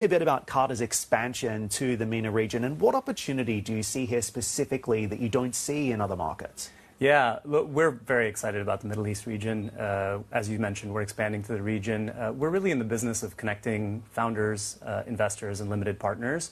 A bit about Carta's expansion to the MENA region, and what opportunity do you see here specifically that you don't see in other markets? Yeah, look, we're very excited about the Middle East region. As you mentioned, we're expanding to the region. We're really in the business of connecting founders, investors, and limited partners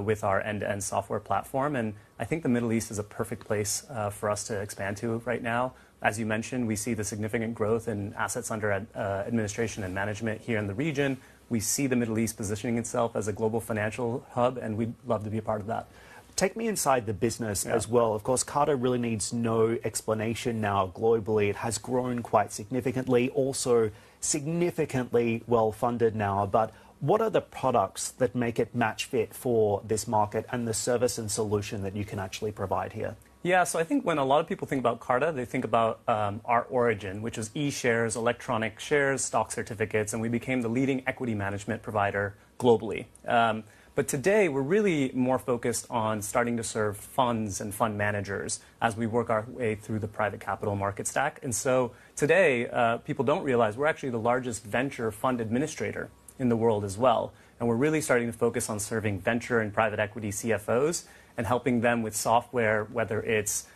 with our end-to-end software platform. And I think the Middle East is a perfect place for us to expand to right now. As you mentioned, we see the significant growth in assets under administration and management here in the region. We see the Middle East positioning itself as a global financial hub, and we'd love to be a part of that. Take me inside the business as well. Of course, Carta really needs no explanation now globally. It has grown quite significantly, also significantly well-funded now. But what are the products that make it match fit for this market and the service and solution that you can actually provide here? Yeah, so I think when a lot of people think about Carta, they think about our origin, which is e-shares, electronic shares, stock certificates, and we became the leading equity management provider globally. But today, we're really more focused on starting to serve funds and fund managers as we work our way through the private capital market stack. And so today, people don't realize we're actually the largest venture fund administrator in the world as well. And we're really starting to focus on serving venture and private equity CFOs and helping them with software, whether it's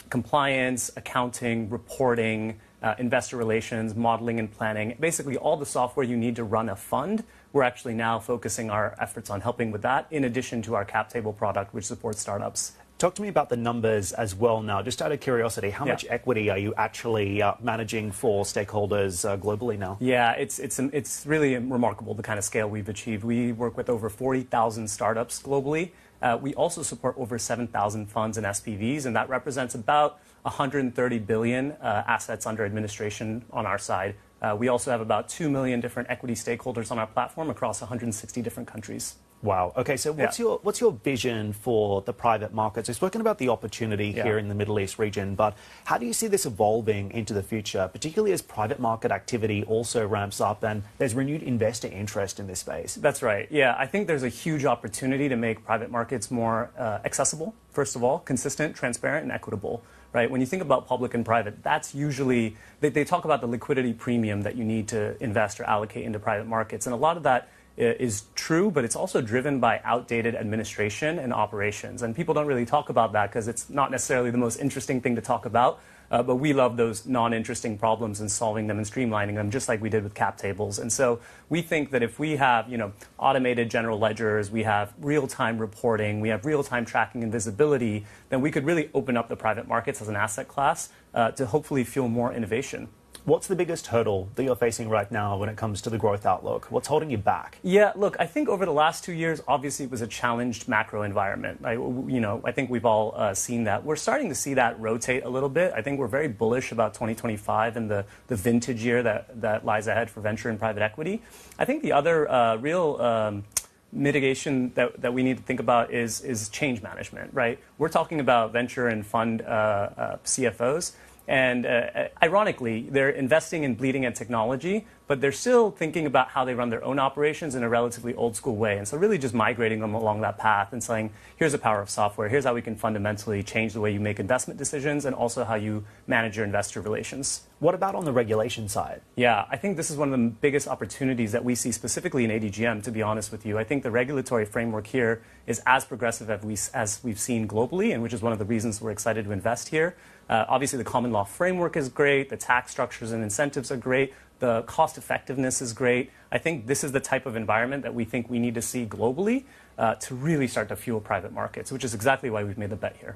compliance, accounting, reporting, investor relations, modeling and planning, basically all the software you need to run a fund. We're actually now focusing our efforts on helping with that, in addition to our cap table product, which supports startups. Talk to me about the numbers as well now. Just out of curiosity, how much equity are you actually managing for stakeholders globally now? Yeah, it's really remarkable the kind of scale we've achieved. We work with over 40,000 startups globally. We also support over 7,000 funds and SPVs, and that represents about 130 billion assets under administration on our side. We also have about 2 million different equity stakeholders on our platform across 160 different countries. Wow. Okay, so what's your vision for the private markets? We've spoken about the opportunity here in the Middle East region, but how do you see this evolving into the future, particularly as private market activity also ramps up and there's renewed investor interest in this space? That's right. Yeah, I think there's a huge opportunity to make private markets more accessible, first of all, consistent, transparent, and equitable. Right? When you think about public and private, that's usually, they talk about the liquidity premium that you need to invest or allocate into private markets. And a lot of that is true, but it's also driven by outdated administration and operations. And people don't really talk about that because it's not necessarily the most interesting thing to talk about. But we love those non-interesting problems and solving them and streamlining them, just like we did with cap tables. And so we think that if we have, automated general ledgers, we have real-time reporting, we have real-time tracking and visibility, then we could really open up the private markets as an asset class to hopefully fuel more innovation. What's the biggest hurdle that you're facing right now when it comes to the growth outlook? What's holding you back? Yeah, look, I think over the last 2 years, obviously it was a challenged macro environment. I think we've all seen that. We're starting to see that rotate a little bit. I think we're very bullish about 2025 and the vintage year that lies ahead for venture and private equity. I think the other real mitigation that we need to think about is change management, right? We're talking about venture and fund CFOs. And ironically, they're investing in bleeding edge technology, but they're still thinking about how they run their own operations in a relatively old school way. And so really just migrating them along that path and saying, here's the power of software. Here's how we can fundamentally change the way you make investment decisions and also how you manage your investor relations. What about on the regulation side? Yeah, I think this is one of the biggest opportunities that we see specifically in ADGM, to be honest with you. I think the regulatory framework here is as progressive as we've seen globally, and which is one of the reasons we're excited to invest here. Obviously, the common law framework is great. The tax structures and incentives are great. The cost effectiveness is great. I think this is the type of environment that we think we need to see globally to really start to fuel private markets, which is exactly why we've made the bet here.